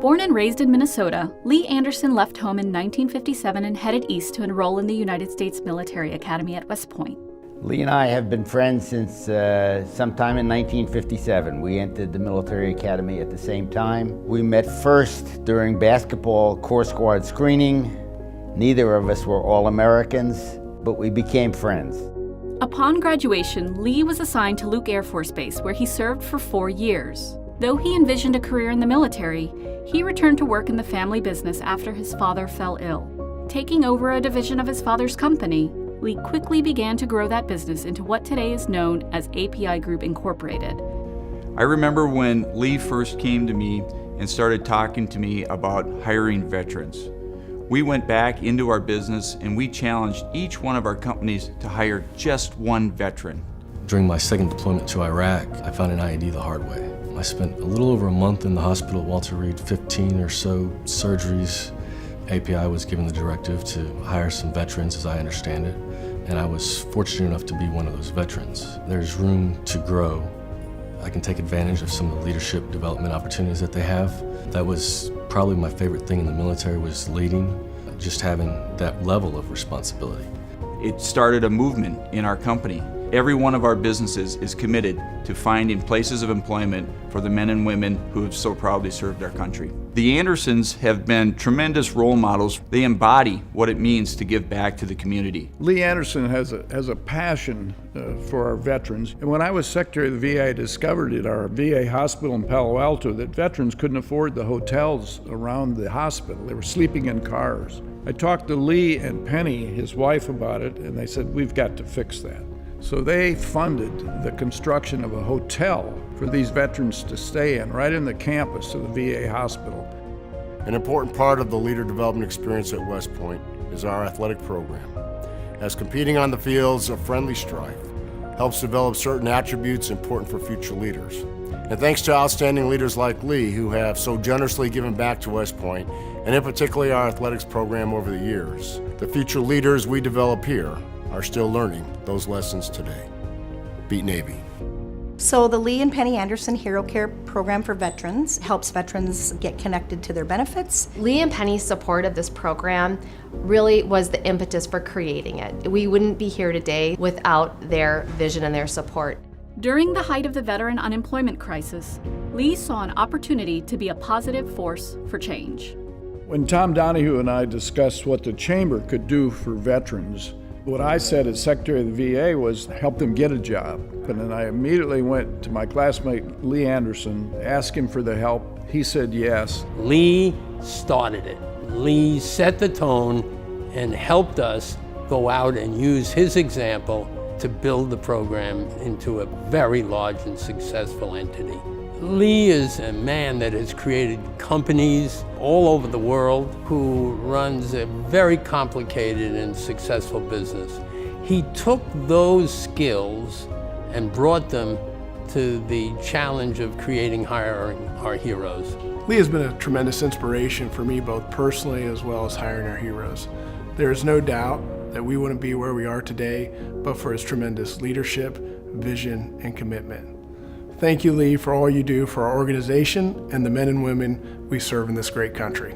Born and raised in Minnesota, Lee Anderson left home in 1957 and headed east to enroll in the United States Military Academy at West Point. Lee and I have been friends since sometime in 1957. We entered the military academy at the same time. We met first during basketball corps squad screening. Neither of us were All-Americans, but we became friends. Upon graduation, Lee was assigned to Luke Air Force Base, where he served for 4 years. Though he envisioned a career in the military, he returned to work in the family business after his father fell ill. Taking over a division of his father's company, Lee quickly began to grow that business into what today is known as API Group Incorporated. I remember when Lee first came to me and started talking to me about hiring veterans. We went back into our business and we challenged each one of our companies to hire just one veteran. During my second deployment to Iraq, I found an IED the hard way. I spent a little over a month in the hospital at Walter Reed, 15 or so surgeries. API was given the directive to hire some veterans, as I understand it, and I was fortunate enough to be one of those veterans. There's room to grow. I can take advantage of some of the leadership development opportunities that they have. That was probably my favorite thing in the military, was leading, just having that level of responsibility. It started a movement in our company. Every one of our businesses is committed to finding places of employment for the men and women who have so proudly served our country. The Andersons have been tremendous role models. They embody what it means to give back to the community. Lee Anderson has a passion for our veterans. And when I was Secretary of the VA, I discovered at our VA hospital in Palo Alto that veterans couldn't afford the hotels around the hospital. They were sleeping in cars. I talked to Lee and Penny, his wife, about it, and they said, we've got to fix that. So they funded the construction of a hotel for these veterans to stay in, right in the campus of the VA hospital. An important part of the leader development experience at West Point is our athletic program, as competing on the fields of friendly strife helps develop certain attributes important for future leaders. And thanks to outstanding leaders like Lee, who have so generously given back to West Point, and in particular our athletics program over the years, the future leaders we develop here are still learning those lessons today. Beat Navy. So the Lee and Penny Anderson Hero Care Program for Veterans helps veterans get connected to their benefits. Lee and Penny's support of this program really was the impetus for creating it. We wouldn't be here today without their vision and their support. During the height of the veteran unemployment crisis, Lee saw an opportunity to be a positive force for change. When Tom Donahue and I discussed what the Chamber could do for veterans, what I said as Secretary of the VA was help them get a job. And then I immediately went to my classmate Lee Anderson, asked him for the help. He said yes. Lee started it. Lee set the tone and helped us go out and use his example to build the program into a very large and successful entity. Lee is a man that has created companies all over the world, who runs a very complicated and successful business. He took those skills and brought them to the challenge of hiring our heroes. Lee has been a tremendous inspiration for me, both personally as well as hiring our heroes. There is no doubt that we wouldn't be where we are today but for his tremendous leadership, vision, and commitment. Thank you, Lee, for all you do for our organization and the men and women we serve in this great country.